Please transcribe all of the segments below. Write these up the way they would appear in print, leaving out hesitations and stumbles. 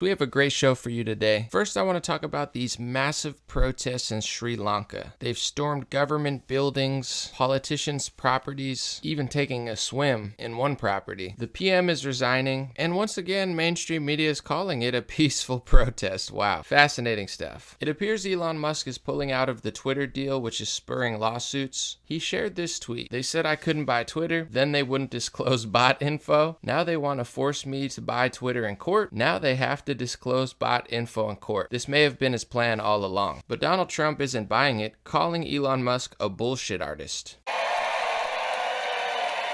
We have a great show for you today. First, I want to talk about these massive protests in Sri Lanka. They've stormed government buildings, politicians' properties, even taking a swim in one property. The PM is resigning, and once again, mainstream media is calling it a peaceful protest. Wow, fascinating stuff. It appears Elon Musk is pulling out of the Twitter deal, which is spurring lawsuits. He shared this tweet. They said I couldn't buy Twitter, then they wouldn't disclose bot info. Now they want to force me to buy Twitter in court. Now they have to disclose bot info in court. This may have been his plan all along. But Donald Trump isn't buying it, calling Elon Musk a bullshit artist.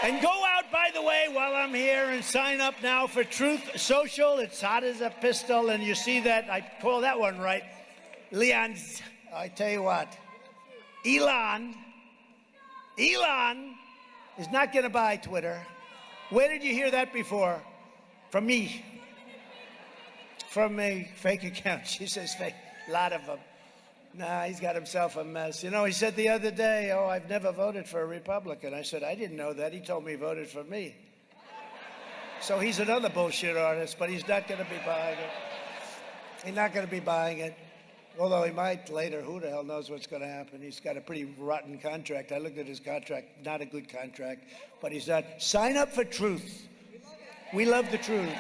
And go out, by the way, while I'm here and sign up now for Truth Social. It's hot as a pistol, and you see that. I call that one right. Leon's, I tell you what, Elon is not going to buy Twitter. Where did you hear that before? From me. From a fake account. She says fake. A lot of them. Nah, he's got himself a mess. You know, he said the other day, oh, I've never voted for a Republican. I said, I didn't know that. He told me he voted for me. So he's another bullshit artist, but he's not going to be buying it. He's not going to be buying it. Although he might later. Who the hell knows what's going to happen? He's got a pretty rotten contract. I looked at his contract. Not a good contract. But he's not. Sign up for Truth. We love the truth.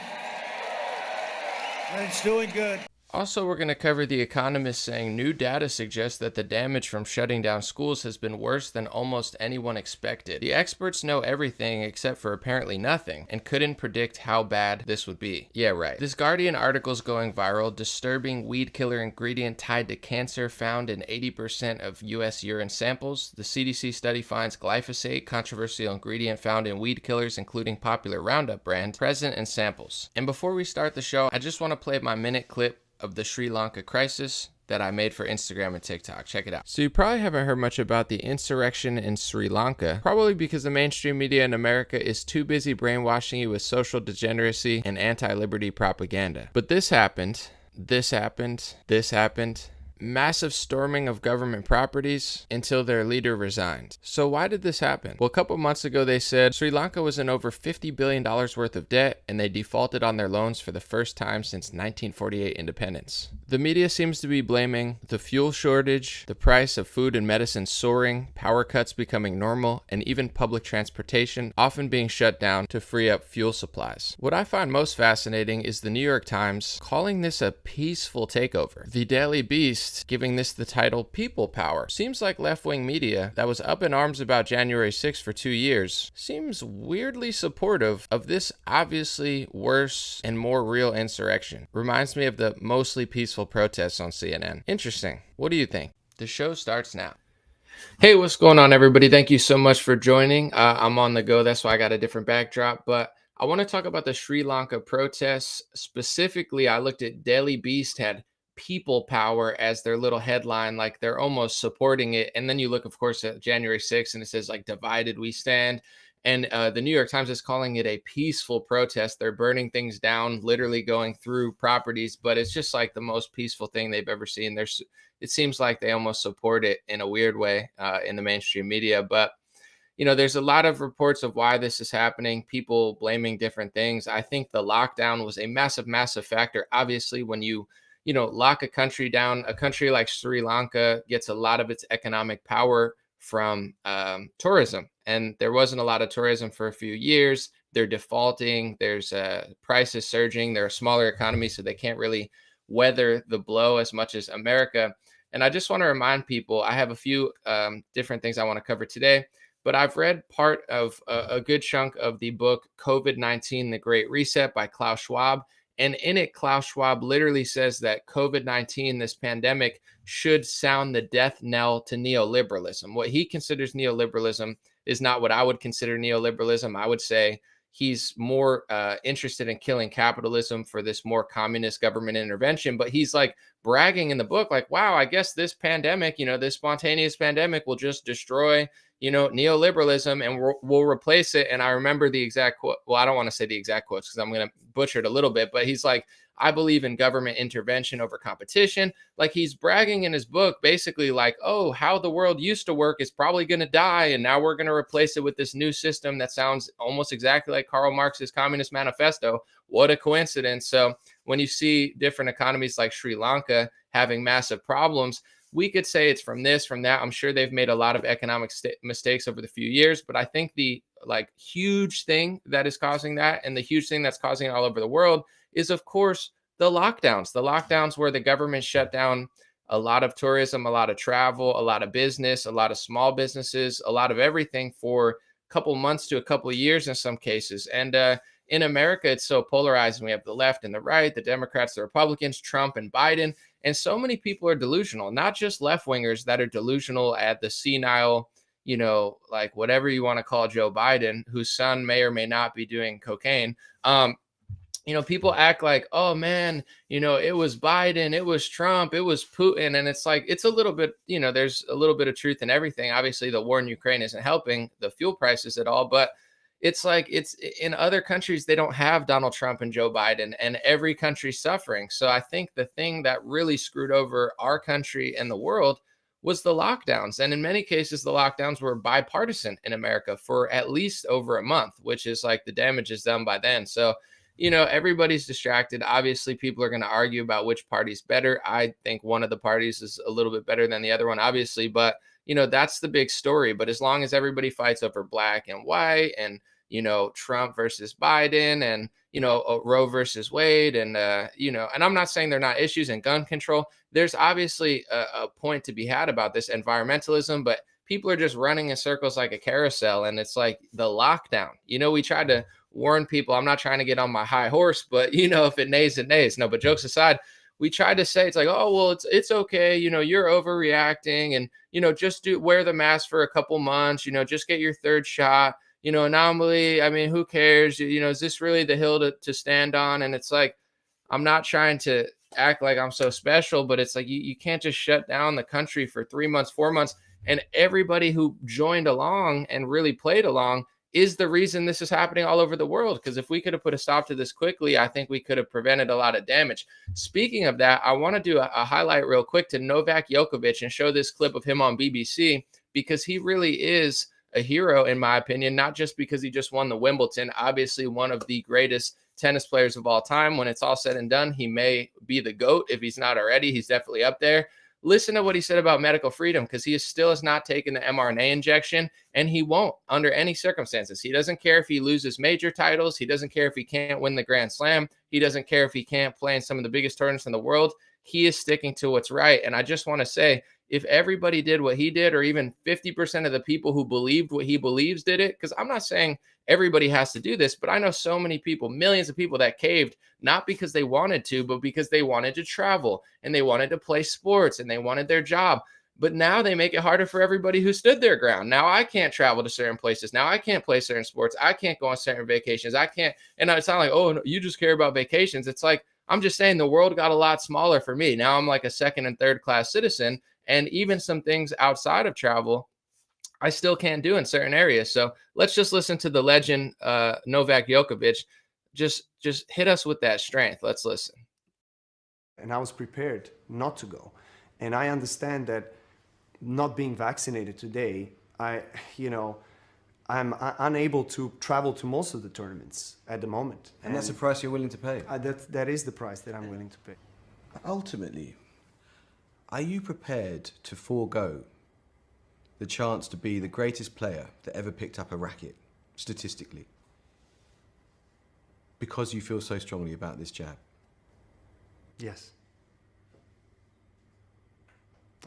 And it's doing good. Also, we're going to cover The Economist saying new data suggests that the damage from shutting down schools has been worse than almost anyone expected. The experts know everything except for apparently nothing and couldn't predict how bad this would be. Yeah, right. This Guardian article's going viral. Disturbing weed killer ingredient tied to cancer found in 80% of U.S. urine samples. The CDC study finds glyphosate, controversial ingredient found in weed killers including popular Roundup brand, present in samples. And before we start the show, I just want to play my minute clip of the Sri Lanka crisis that I made for Instagram and TikTok. Check it out. So you probably haven't heard much about the insurrection in Sri Lanka, probably because the mainstream media in America is too busy brainwashing you with social degeneracy and anti-liberty propaganda. But this happened. Massive storming of government properties until their leader resigned. So why did this happen? Well, a couple months ago they said Sri Lanka was in over $50 billion worth of debt and they defaulted on their loans for the first time since 1948 independence. The media seems to be blaming the fuel shortage, the price of food and medicine soaring, power cuts becoming normal, and even public transportation often being shut down to free up fuel supplies. What I find most fascinating is the New York Times calling this a peaceful takeover. The Daily Beast giving this the title People Power. Seems like left-wing media that was up in arms about January 6th for 2 years seems weirdly supportive of this obviously worse and more real insurrection. Reminds me of the mostly peaceful protests on CNN. Interesting. What do you think? The show starts now. Hey, what's going on, everybody? Thank you so much for joining. I'm on the go. That's why I got a different backdrop, but I want to talk about the Sri Lanka protests. Specifically, I looked at Daily Beast had People Power as their little headline, like they're almost supporting it. And then you look, of course, at January 6th and it says like divided we stand. And the New York Times is calling it a peaceful protest. They're burning things down, literally going through properties, but it's just like the most peaceful thing they've ever seen. It seems like they almost support it in a weird way in the mainstream media. But, you know, there's a lot of reports of why this is happening, people blaming different things. I think the lockdown was a massive, massive factor. Obviously, when you lock a country down, a country like Sri Lanka gets a lot of its economic power from tourism. And there wasn't a lot of tourism for a few years. They're defaulting. There's prices surging. They're a smaller economy, so they can't really weather the blow as much as America. And I just want to remind people, I have a few different things I want to cover today, but I've read part of a good chunk of the book COVID-19, The Great Reset by Klaus Schwab. And in it, Klaus Schwab literally says that COVID-19, this pandemic, should sound the death knell to neoliberalism. What he considers neoliberalism is not what I would consider neoliberalism. I would say he's more interested in killing capitalism for this more communist government intervention. But he's like bragging in the book, like, wow, I guess this pandemic, this spontaneous pandemic will just destroy neoliberalism and we'll replace it. And I remember the exact quote. Well, I don't want to say the exact quotes because I'm going to butcher it a little bit, but he's like, I believe in government intervention over competition. Like he's bragging in his book, basically like, oh, how the world used to work is probably going to die. And now we're going to replace it with this new system that sounds almost exactly like Karl Marx's Communist Manifesto. What a coincidence. So when you see different economies like Sri Lanka having massive problems, we could say it's from this, from that. I'm sure they've made a lot of economic mistakes over the few years, but I think the like huge thing that is causing that, and the huge thing that's causing it all over the world, is of course the lockdowns where the government shut down a lot of tourism, a lot of travel, a lot of business, a lot of small businesses, a lot of everything for a couple months to a couple of years in some cases. And in America, it's so polarized. We have the left and the right, the Democrats, the Republicans, Trump and Biden. And so many people are delusional, not just left wingers that are delusional at the senile, like whatever you want to call Joe Biden, whose son may or may not be doing cocaine. People act like, oh man, it was Biden, it was Trump, it was Putin. And it's like, it's a little bit, there's a little bit of truth in everything. Obviously, the war in Ukraine isn't helping the fuel prices at all, but it's like, it's in other countries, they don't have Donald Trump and Joe Biden, and every country's suffering. So I think the thing that really screwed over our country and the world was the lockdowns. And in many cases, the lockdowns were bipartisan in America for at least over a month, which is like the damage is done by then. So everybody's distracted. Obviously, people are going to argue about which party's better. I think one of the parties is a little bit better than the other one, obviously, but that's the big story. But as long as everybody fights over black and white and, Trump versus Biden and, Roe versus Wade and, and I'm not saying they're not issues in gun control. There's obviously a point to be had about this environmentalism, but people are just running in circles like a carousel. And it's like the lockdown, we tried to warn people. I'm not trying to get on my high horse, but if it neighs, it neighs. No, but jokes aside, we tried to say it's like, oh, well, it's okay. You're overreacting and, just wear the mask for a couple months, just get your third shot, anomaly. I mean, who cares? Is this really the hill to stand on? And it's like, I'm not trying to act like I'm so special, but it's like, you can't just shut down the country for 3 months, 4 months. And everybody who joined along and really played along is the reason this is happening all over the world. Because if we could have put a stop to this quickly, I think we could have prevented a lot of damage. Speaking of that, I want to do a highlight real quick to Novak Djokavic and show this clip of him on BBC, because he really is a hero, in my opinion, not just because he just won the Wimbledon, obviously one of the greatest tennis players of all time. When it's all said and done, he may be the GOAT. If he's not already, he's definitely up there. Listen to what he said about medical freedom, because he still has not taken the mRNA injection, and he won't under any circumstances. He doesn't care if he loses major titles. He doesn't care if he can't win the Grand Slam. He doesn't care if he can't play in some of the biggest tournaments in the world. He is sticking to what's right. And I just want to say, if everybody did what he did, or even 50% of the people who believed what he believes did it, because I'm not saying everybody has to do this, but I know so many people, millions of people that caved, not because they wanted to, but because they wanted to travel and they wanted to play sports and they wanted their job. But now they make it harder for everybody who stood their ground. Now I can't travel to certain places. Now I can't play certain sports. I can't go on certain vacations. I can't. And it's not like, oh, no, you just care about vacations. It's like, I'm just saying the world got a lot smaller for me. Now I'm like a second and third class citizen. And even some things outside of travel, I still can't do in certain areas. So let's just listen to the legend, Novak Djokovic. Just hit us with that strength. Let's listen. And I was prepared not to go. And I understand that not being vaccinated today, I'm unable to travel to most of the tournaments at the moment. And that's a price you're willing to pay? That is the price that I'm willing to pay. Ultimately, are you prepared to forego the chance to be the greatest player that ever picked up a racket, statistically, because you feel so strongly about this jab? Yes.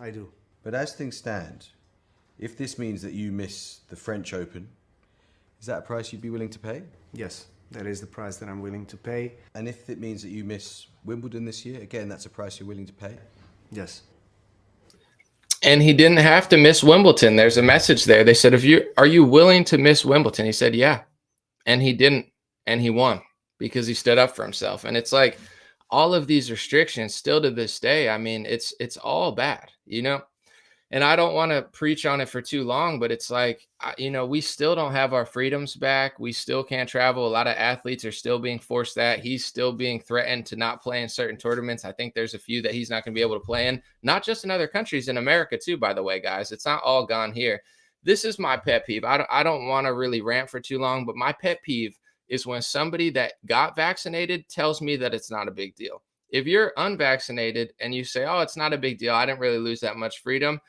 I do. But as things stand, if this means that you miss the French Open, is that a price you'd be willing to pay? Yes, that is the price that I'm willing to pay. And if it means that you miss Wimbledon this year, again, that's a price you're willing to pay? Yes. And he didn't have to miss Wimbledon. There's a message there. They said, are you willing to miss Wimbledon? He said, yeah. And he didn't. And he won because he stood up for himself. And it's like all of these restrictions still to this day, I mean, it's all bad, And I don't want to preach on it for too long, but it's like, we still don't have our freedoms back. We still can't travel. A lot of athletes are still being forced that. He's still being threatened to not play in certain tournaments. I think there's a few that he's not going to be able to play in, not just in other countries, in America too, by the way, guys. It's not all gone here. This is my pet peeve. I don't want to really rant for too long, but my pet peeve is when somebody that got vaccinated tells me that it's not a big deal. If you're unvaccinated and you say, oh, it's not a big deal, I didn't really lose that much freedom,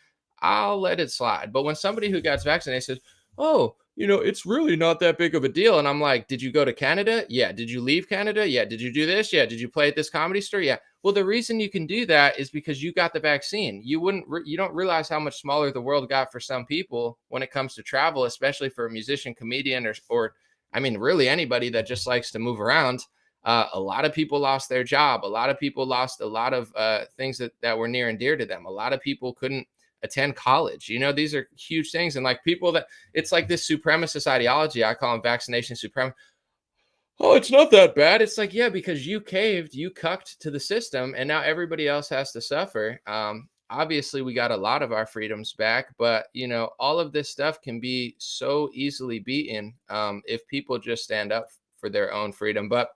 I'll let it slide. But when somebody who got vaccinated says, oh, it's really not that big of a deal. And I'm like, did you go to Canada? Yeah. Did you leave Canada? Yeah. Did you do this? Yeah. Did you play at this comedy store? Yeah. Well, the reason you can do that is because you got the vaccine. You don't realize how much smaller the world got for some people when it comes to travel, especially for a musician, comedian, or I mean, really anybody that just likes to move around. A lot of people lost their job. A lot of people lost a lot of things that were near and dear to them. A lot of people couldn't attend college. These are huge things. And like people that it's like this supremacist ideology. I call them vaccination supremacy. Oh, it's not that bad. It's like, yeah, because you caved, you cucked to the system, and now everybody else has to suffer. Obviously, we got a lot of our freedoms back, but all of this stuff can be so easily beaten if people just stand up for their own freedom. But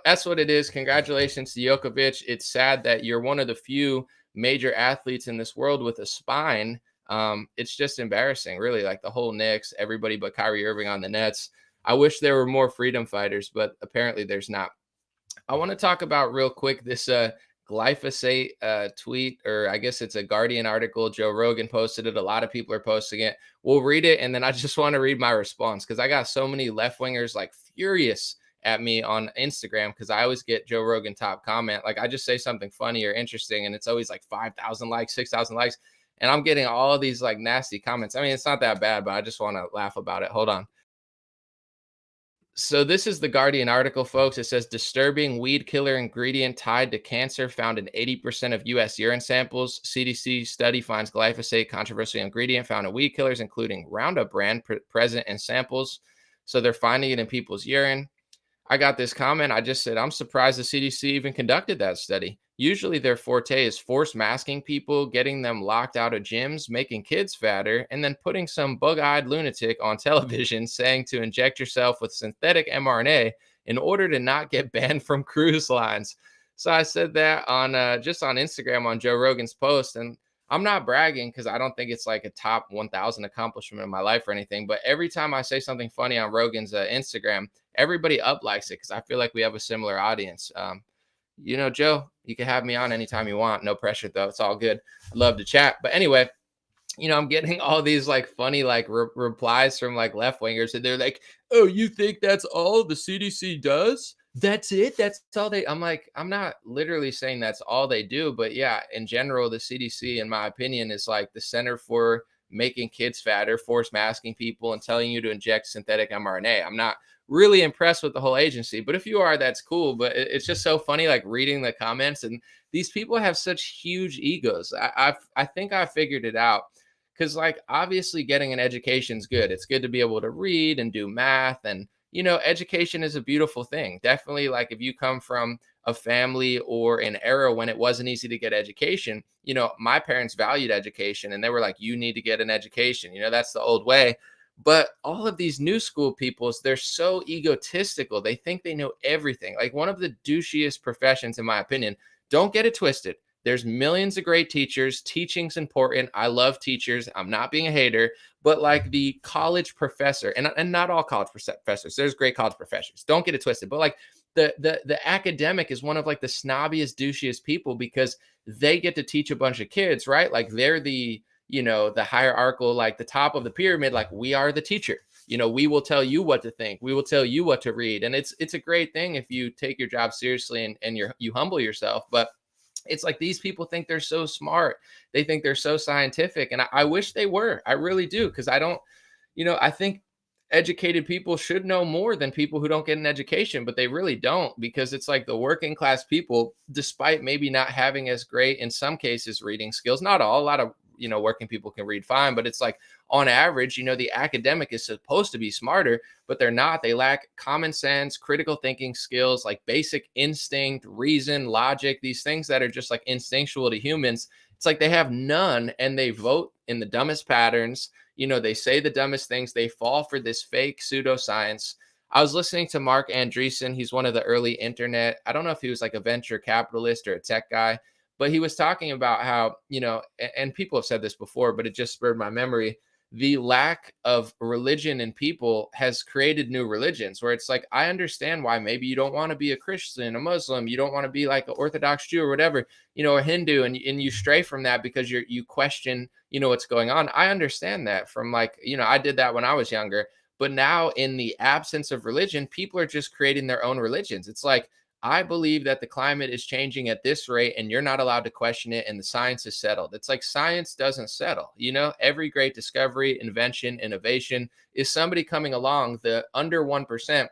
that's what it is. Congratulations to Djokavic. It's sad that you're one of the few major athletes in this world with a spine. It's just embarrassing, really. Like the whole Knicks, everybody but Kyrie Irving on the Nets. I wish there were more freedom fighters, but apparently there's not. I want to talk about real quick this glyphosate tweet, or I guess it's a Guardian article. Joe Rogan posted it. A lot of people are posting it. We'll read it, and then I just want to read my response because I got so many left-wingers like furious at me on Instagram because I always get Joe Rogan top comment. Like I just say something funny or interesting, and it's always like 5,000 likes, 6,000 likes, and I'm getting all of these like nasty comments. I mean, it's not that bad, but I just want to laugh about it. Hold on. So this is the Guardian article, folks. It says disturbing weed killer ingredient tied to cancer found in 80% of U.S. urine samples. CDC study finds glyphosate controversial ingredient found in weed killers, including Roundup brand, present in samples. So they're finding it in people's urine. I got this comment. I just said, I'm surprised the CDC even conducted that study. Usually their forte is force masking people, getting them locked out of gyms, making kids fatter, and then putting some bug-eyed lunatic on television saying to inject yourself with synthetic mRNA in order to not get banned from cruise lines. So I said that on just on Instagram on Joe Rogan's post, and I'm not bragging because I don't think it's like a top 1,000 accomplishment in my life or anything. But every time I say something funny on Rogan's Instagram, everybody up likes it because I feel like we have a similar audience. Joe, you can have me on anytime you want. No pressure, though. It's all good. I'd love to chat. But anyway, I'm getting all these like funny like replies from like left wingers, and they're like, "Oh, you think that's all the CDC does? That's it? That's all they?" I'm like, I'm not literally saying that's all they do, but yeah, in general, the CDC, in my opinion, is like the center for making kids fatter, force masking people, and telling you to inject synthetic mRNA. I'm not really impressed with the whole agency, but if you are, that's cool. But it's just so funny, like reading the comments, and these people have such huge egos. I think I figured it out. Because, like, obviously getting an education is good. It's good to be able to read and do math. And, education is a beautiful thing. Definitely, like, if you come from a family or an era when it wasn't easy to get education, my parents valued education and they were like, you need to get an education. That's the old way. But all of these new school peoples, they're so egotistical. They think they know everything. Like, one of the douchiest professions, in my opinion, don't get it twisted. There's millions of great teachers. Teaching's important. I love teachers. I'm not being a hater, but like the college professor, and not all college professors. There's great college professors. Don't get it twisted. But like the academic is one of like the snobbiest, douchiest people because they get to teach a bunch of kids, right? Like they're the hierarchical, like the top of the pyramid. Like we are the teacher. We will tell you what to think. We will tell you what to read, and it's a great thing if you take your job seriously and you humble yourself, but. It's like these people think they're so smart. They think they're so scientific. And I wish they were. I really do. Because I don't, I think educated people should know more than people who don't get an education, but they really don't, because it's like the working class people, despite maybe not having as great, in some cases, reading skills, not all, a lot of, working people can read fine, but it's like on average, the academic is supposed to be smarter, but they're not. They lack common sense, critical thinking skills, like basic instinct, reason, logic, these things that are just like instinctual to humans. It's like they have none, and they vote in the dumbest patterns. They say the dumbest things. They fall for this fake pseudoscience. I was listening to Mark Andreessen. He's one of the early internet. I don't know if he was like a venture capitalist or a tech guy, but he was talking about how, and people have said this before, but it just spurred my memory, the lack of religion in people has created new religions where it's like, I understand why maybe you don't want to be a Christian, a Muslim, you don't want to be like an Orthodox Jew or whatever, or a Hindu, and you stray from that because you question, what's going on. I understand that from like, I did that when I was younger. But now, in the absence of religion, people are just creating their own religions. It's like, I believe that the climate is changing at this rate and you're not allowed to question it, and the science is settled. It's like science doesn't settle. Every great discovery, invention, innovation is somebody coming along, the under 1%,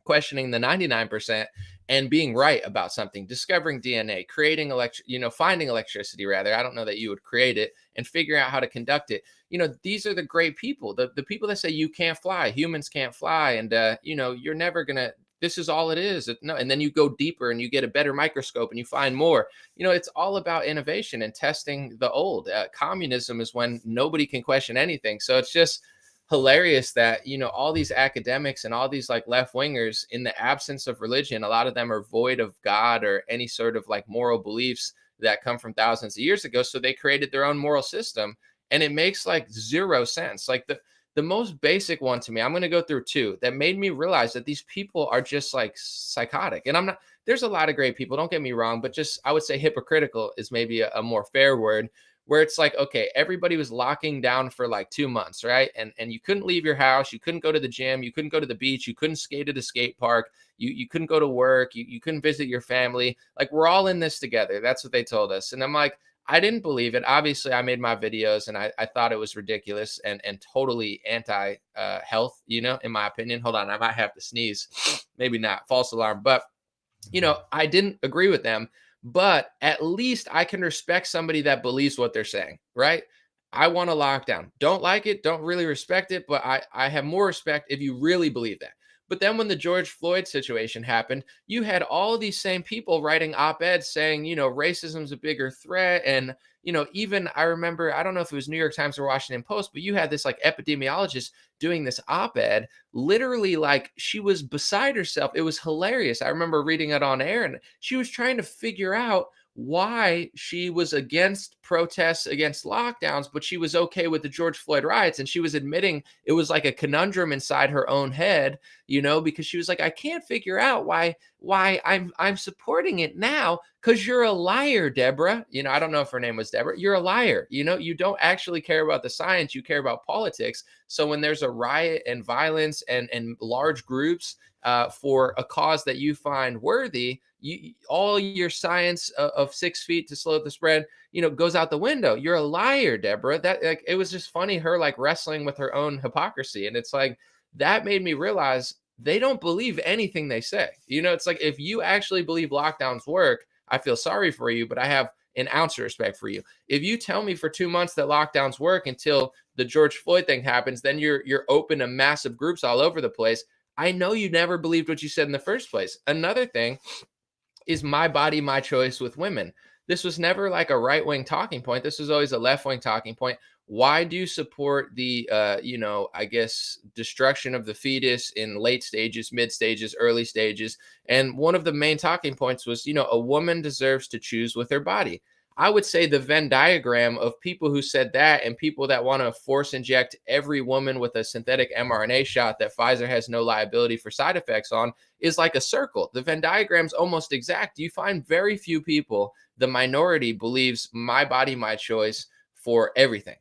questioning the 99% and being right about something, discovering DNA, creating finding electricity rather. I don't know that you would create it, and figuring out how to conduct it. These are the great people, the people that say you can't fly, humans can't fly. And, you're never going to, this is all it is. No. And then you go deeper and you get a better microscope and you find more. It's all about innovation and testing the old. Communism is when nobody can question anything. So it's just hilarious that, all these academics and all these like left wingers, in the absence of religion, a lot of them are void of God or any sort of like moral beliefs that come from thousands of years ago. So they created their own moral system, and it makes like zero sense. Like the most basic one to me, I'm going to go through two that made me realize that these people are just like psychotic. And there's a lot of great people, don't get me wrong, but just, I would say hypocritical is maybe a more fair word, where it's like, okay, everybody was locking down for like 2 months, right? And you couldn't leave your house, you couldn't go to the gym, you couldn't go to the beach, you couldn't skate at a skate park, you couldn't go to work, you couldn't visit your family. Like, we're all in this together. That's what they told us. And I'm like, I didn't believe it. Obviously, I made my videos and I thought it was ridiculous and totally anti health, in my opinion. Hold on, I might have to sneeze. Maybe not. False alarm. But, I didn't agree with them. But at least I can respect somebody that believes what they're saying, right? I want a lockdown. Don't like it, don't really respect it, but I have more respect if you really believe that. But then when the George Floyd situation happened, you had all of these same people writing op-eds saying, racism's a bigger threat. And, even I remember, I don't know if it was New York Times or Washington Post, but you had this like epidemiologist doing this op-ed, literally like she was beside herself. It was hilarious. I remember reading it on air, and she was trying to figure out why she was against protests against lockdowns, but she was okay with the George Floyd riots. And she was admitting it was like a conundrum inside her own head, because she was like, I can't figure out why I'm supporting it now, because you're a liar, Deborah. I don't know if her name was Deborah. You're a liar. You don't actually care about the science, you care about politics. So when there's a riot and violence and large groups for a cause that you find worthy, all your science of 6 feet to slow the spread, goes out the window. You're a liar, Deborah. That, like, it was just funny, her like wrestling with her own hypocrisy. And it's like, that made me realize they don't believe anything they say. It's like, if you actually believe lockdowns work, I feel sorry for you, but I have an ounce of respect for you. If you tell me for 2 months that lockdowns work until the George Floyd thing happens, then you're open to massive groups all over the place. I know you never believed what you said in the first place. Another thing is my body, my choice with women. This was never like a right-wing talking point. This was always a left-wing talking point. Why do you support the, I guess, destruction of the fetus in late stages, mid stages, early stages? And one of the main talking points was, a woman deserves to choose with her body. I would say the Venn diagram of people who said that and people that want to force inject every woman with a synthetic mRNA shot that Pfizer has no liability for side effects on is like a circle. The Venn diagram's almost exact. You find very few people, the minority believes my body, my choice for everything.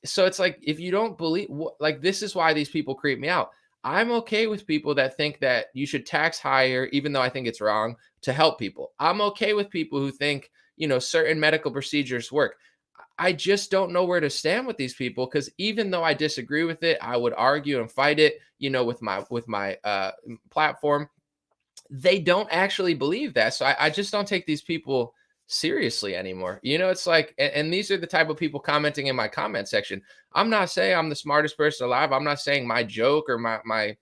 So it's like, if you don't believe, like, this is why these people creep me out. I'm okay with people that think that you should tax higher, even though I think it's wrong, to help people. I'm okay with people who think, certain medical procedures work. I just don't know where to stand with these people, because even though I disagree with it, I would argue and fight it, with my platform. They don't actually believe that. So I just don't take these people seriously anymore. It's like, and these are the type of people commenting in my comment section. I'm not saying I'm the smartest person alive. I'm not saying my joke or my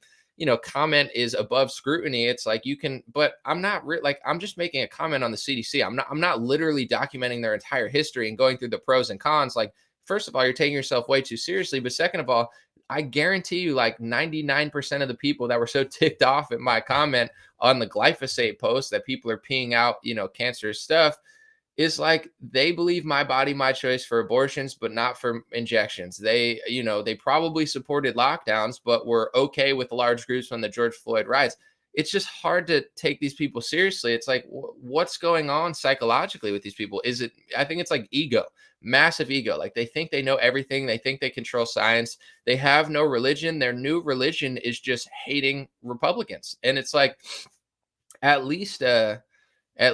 comment is above scrutiny. It's like, you can, but I'm not like, I'm just making a comment on the CDC. I'm not literally documenting their entire history and going through the pros and cons. Like, first of all, you're taking yourself way too seriously. But second of all, I guarantee you, like 99% of the people that were so ticked off at my comment on the glyphosate post that people are peeing out, cancerous stuff, is like they believe my body, my choice for abortions, but not for injections. They, they probably supported lockdowns, but were okay with large groups when the George Floyd riots. It's just hard to take these people seriously. It's like, what's going on psychologically with these people? I think it's like ego, massive ego. Like they think they know everything. They think they control science. They have no religion. Their new religion is just hating Republicans. And it's like, at least, at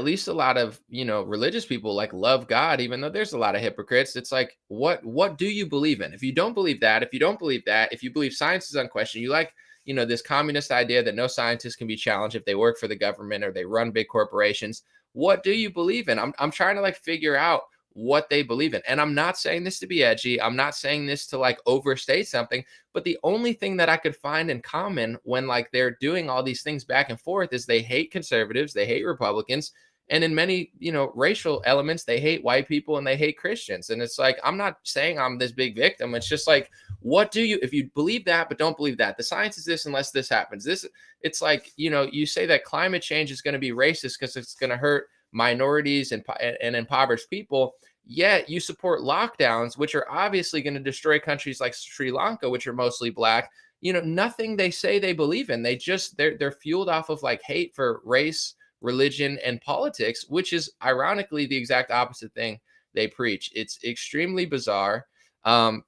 least a lot of religious people like love God, even though there's a lot of hypocrites. It's like, what do you believe in? If you don't believe that, if you don't believe that, if you believe science is unquestioned, you like this communist idea that no scientists can be challenged if they work for the government or they run big corporations. What do you believe in? I'm trying to like figure out what they believe in. And I'm not saying this to be edgy. I'm not saying this to like overstate something, but the only thing that I could find in common when like they're doing all these things back and forth is they hate conservatives, they hate Republicans, and in many, racial elements, they hate white people and they hate Christians. And it's like, I'm not saying I'm this big victim. It's just like, if you believe that, but don't believe that, the science is this unless this happens. It's like, you say that climate change is going to be racist because it's going to hurt minorities and impoverished people, yet you support lockdowns, which are obviously going to destroy countries like Sri Lanka, which are mostly black. Nothing they say they believe in. They're fueled off of like hate for race, religion, and politics, which is ironically the exact opposite thing they preach. It's extremely bizarre. And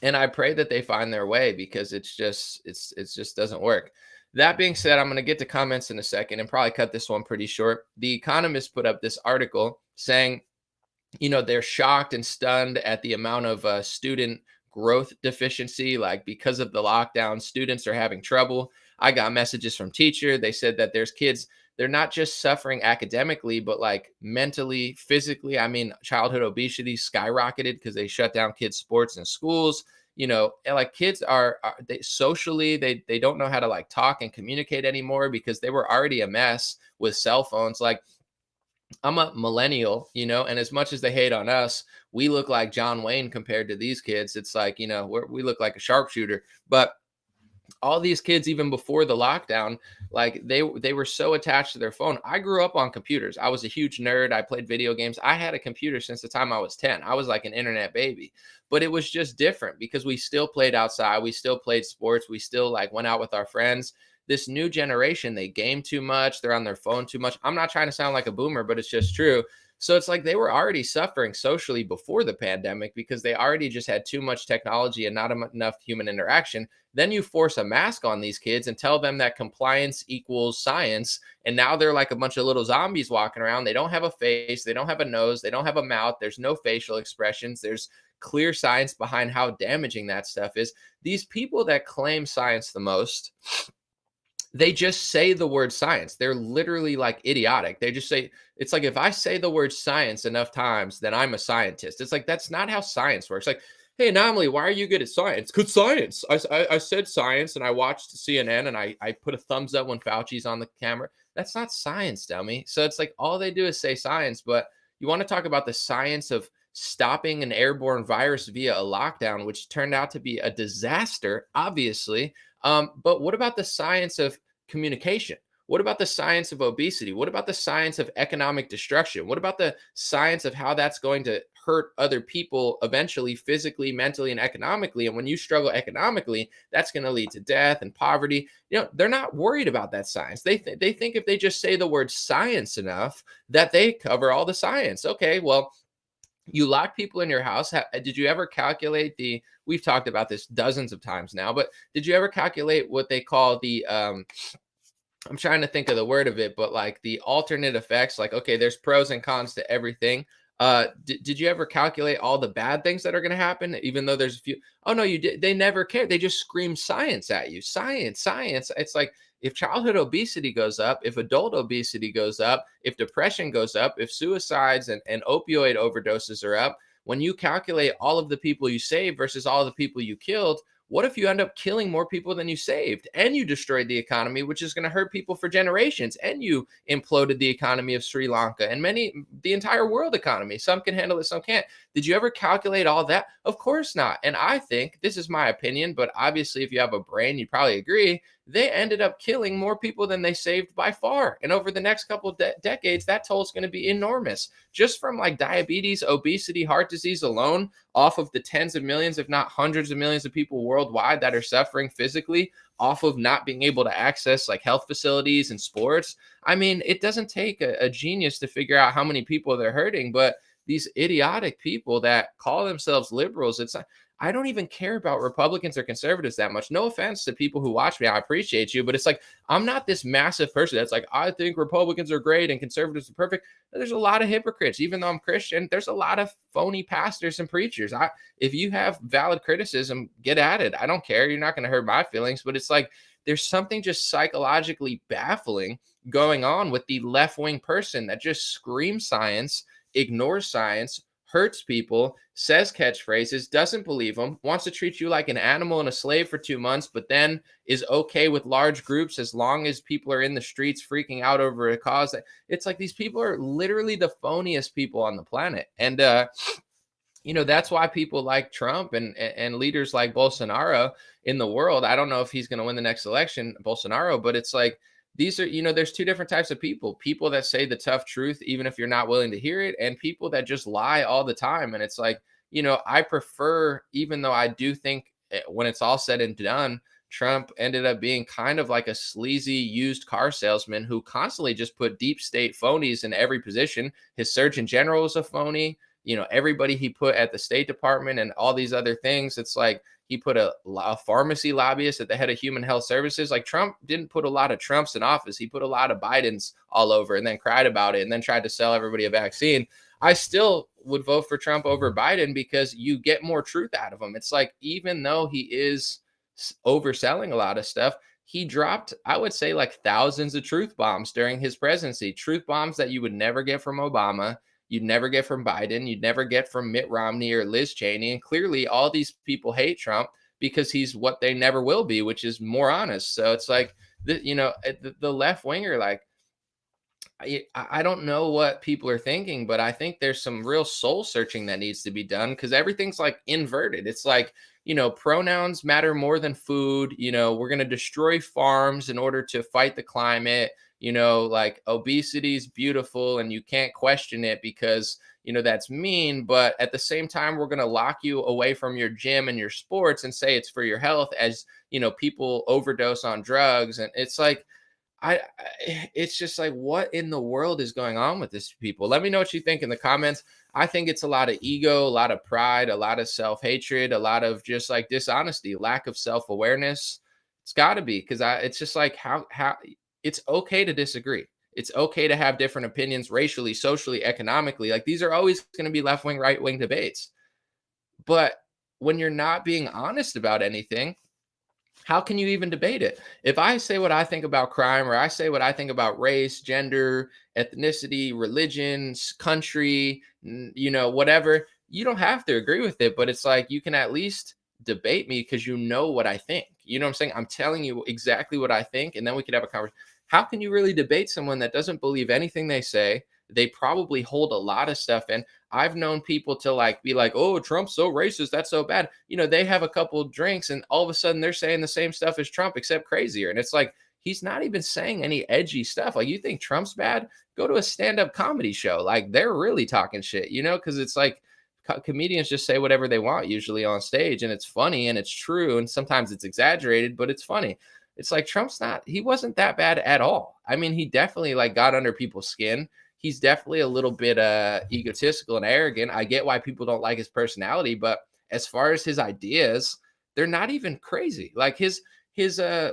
I pray that they find their way, because it just doesn't work. That being said, I'm going to get to comments in a second and probably cut this one pretty short. The Economist put up this article saying, they're shocked and stunned at the amount of student growth deficiency. Like, because of the lockdown, students are having trouble. I got messages from teachers. They said that there's kids, they're not just suffering academically, but like mentally, physically. I mean, childhood obesity skyrocketed because they shut down kids' sports and schools. And like kids they socially, they don't know how to like talk and communicate anymore because they were already a mess with cell phones. Like, I'm a millennial, and as much as they hate on us, we look like John Wayne compared to these kids. It's like, we look like a sharpshooter. But all these kids, even before the lockdown, like they were so attached to their phone. I grew up on computers. I was a huge nerd. I played video games. I had a computer since the time I was 10. I was like an internet baby, but it was just different because we still played outside. We still played sports. We still like went out with our friends. This new generation, they game too much. They're on their phone too much. I'm not trying to sound like a boomer, but it's just true. So it's like they were already suffering socially before the pandemic because they already just had too much technology and not enough human interaction. Then you force a mask on these kids and tell them that compliance equals science. And now they're like a bunch of little zombies walking around. They don't have a face. They don't have a nose. They don't have a mouth. There's no facial expressions. There's clear science behind how damaging that stuff is. These people that claim science the most, they just say the word science. They're literally like idiotic. They just say, it's like, if I say the word science enough times, then I'm a scientist. It's like, that's not how science works. Like, hey, Anomaly, why are you good at science? Because science. I said science and I watched CNN and I put a thumbs up when Fauci's on the camera. That's not science, dummy. So it's like all they do is say science, but you want to talk about the science of stopping an airborne virus via a lockdown, which turned out to be a disaster, obviously. But what about the science of communication? What about the science of obesity? What about the science of economic destruction? What about the science of how that's going to hurt other people eventually, physically, mentally, and economically? And when you struggle economically, that's going to lead to death and poverty. They're not worried about that science. They think if they just say the word science enough, that they cover all the science. Okay, well, you lock people in your house. Did you ever calculate we've talked about this dozens of times now, but did you ever calculate what they call I'm trying to think of the word of it, but like the alternate effects? Like, okay, there's pros and cons to everything. Did you ever calculate all the bad things that are going to happen, even though there's a few? Oh, no, you did. They never care. They just scream science at you. Science, science. It's like, if childhood obesity goes up, if adult obesity goes up, if depression goes up, if suicides and opioid overdoses are up, when you calculate all of the people you saved versus all of the people you killed, what if you end up killing more people than you saved and you destroyed the economy, which is going to hurt people for generations, and you imploded the economy of Sri Lanka and the entire world economy? Some can handle it, some can't. Did you ever calculate all that? Of course not. And I think, this is my opinion, but obviously if you have a brain, you probably agree, they ended up killing more people than they saved by far. And over the next couple of decades, that toll is going to be enormous. Just from like diabetes, obesity, heart disease alone, off of the tens of millions, if not hundreds of millions of people worldwide that are suffering physically off of not being able to access like health facilities and sports. I mean, it doesn't take a genius to figure out how many people they're hurting, but these idiotic people that call themselves liberals, it's I don't even care about Republicans or conservatives that much. No offense to people who watch me. I appreciate you, but it's like, I'm not this massive person that's like, I think Republicans are great and conservatives are perfect. There's a lot of hypocrites. Even though I'm Christian, there's a lot of phony pastors and preachers. If you have valid criticism, get at it. I don't care. You're not going to hurt my feelings, but it's like, there's something just psychologically baffling going on with the left-wing person that just screams science, ignores science, hurts people, says catchphrases, doesn't believe them, wants to treat you like an animal and a slave for 2 months, but then is okay with large groups as long as people are in the streets freaking out over a cause. It's like these people are literally the phoniest people on the planet. And, that's why people like Trump and leaders like Bolsonaro in the world. I don't know if he's going to win the next election, Bolsonaro, but it's like, these are, there's two different types of people that say the tough truth, even if you're not willing to hear it, and people that just lie all the time. And it's like, I prefer, even though I do think when it's all said and done, Trump ended up being kind of like a sleazy used car salesman who constantly just put deep state phonies in every position. His Surgeon General was a phony. Everybody he put at the State Department and all these other things. It's like, he put a pharmacy lobbyist at the head of Human Health Services. Like, Trump didn't put a lot of Trumps in office. He put a lot of Bidens all over and then cried about it and then tried to sell everybody a vaccine. I still would vote for Trump over Biden because you get more truth out of him. It's like, even though he is overselling a lot of stuff, he dropped, I would say, like thousands of truth bombs during his presidency. Truth bombs that you would never get from Obama. You'd never get from Biden. You'd never get from Mitt Romney or Liz Cheney. And clearly all these people hate Trump because he's what they never will be, which is more honest. So it's like, the left winger, like, I don't know what people are thinking, but I think there's some real soul searching that needs to be done because everything's like inverted. It's like, pronouns matter more than food. We're going to destroy farms in order to fight the climate. Like, obesity is beautiful and you can't question it because, that's mean. But at the same time, we're going to lock you away from your gym and your sports and say it's for your health as, people overdose on drugs. And it's like, it's just like, what in the world is going on with these people? Let me know what you think in the comments. I think it's a lot of ego, a lot of pride, a lot of self-hatred, a lot of just like dishonesty, lack of self-awareness. It's got to be because it's just like how it's okay to disagree. It's okay to have different opinions racially, socially, economically. Like, these are always going to be left-wing, right-wing debates. But when you're not being honest about anything, how can you even debate it? If I say what I think about crime, or I say what I think about race, gender, ethnicity, religion, country, whatever, you don't have to agree with it, but it's like, you can at least debate me because you know what I think. You know what I'm saying? I'm telling you exactly what I think, and then we could have a conversation. How can you really debate someone that doesn't believe anything they say? They probably hold a lot of stuff in. I've known people to be like, oh, Trump's so racist, that's so bad. They have a couple of drinks and all of a sudden they're saying the same stuff as Trump, except crazier. And it's like, he's not even saying any edgy stuff. Like, you think Trump's bad? Go to a stand-up comedy show. Like, they're really talking shit, because it's like, comedians just say whatever they want usually on stage, and it's funny and it's true. And sometimes it's exaggerated, but it's funny. It's like, he wasn't that bad at all. I mean, he definitely got under people's skin. He's definitely a little bit egotistical and arrogant. I get why people don't like his personality, but as far as his ideas, they're not even crazy. Like, his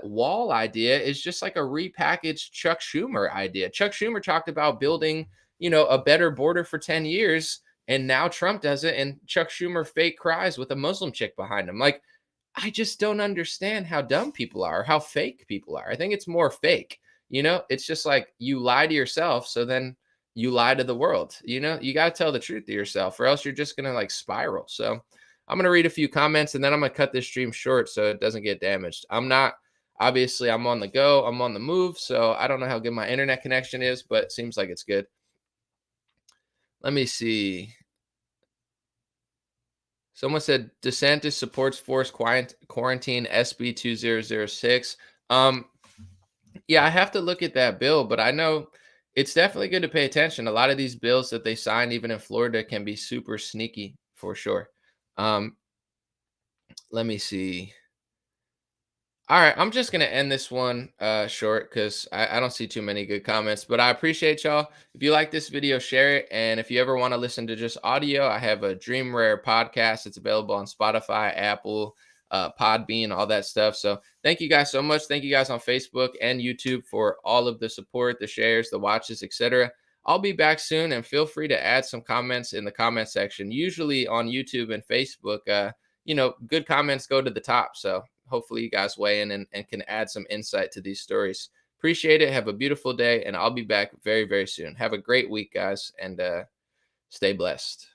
wall idea is just like a repackaged Chuck Schumer idea. Chuck Schumer talked about building, a better border for 10 years, and now Trump does it, and Chuck Schumer fake cries with a Muslim chick behind him. Like, I just don't understand how dumb people are, how fake people are. I think it's more fake. It's just like, you lie to yourself, so then you lie to the world. You got to tell the truth to yourself, or else you're just going to spiral. So I'm going to read a few comments and then I'm going to cut this stream short so it doesn't get damaged. I'm on the go, I'm on the move. So I don't know how good my internet connection is, but it seems like it's good. Let me see. Someone said DeSantis supports forced quarantine SB 2006. Um, yeah, I have to look at that bill, but I know it's definitely good to pay attention. A lot of these bills that they sign, even in Florida, can be super sneaky for sure. Um, let me see. All right, I'm just gonna end this one short because I don't see too many good comments. But I appreciate y'all. If you like this video, share it. And if you ever want to listen to just audio, I have a Dream Rare podcast. It's available on Spotify, Apple, Podbean, all that stuff. So thank you guys so much. Thank you guys on Facebook and YouTube for all of the support, the shares, the watches, etc. I'll be back soon, and feel free to add some comments in the comment section. Usually on YouTube and Facebook, good comments go to the top. So hopefully you guys weigh in and can add some insight to these stories. Appreciate it. Have a beautiful day, and I'll be back very, very soon. Have a great week, guys, and stay blessed.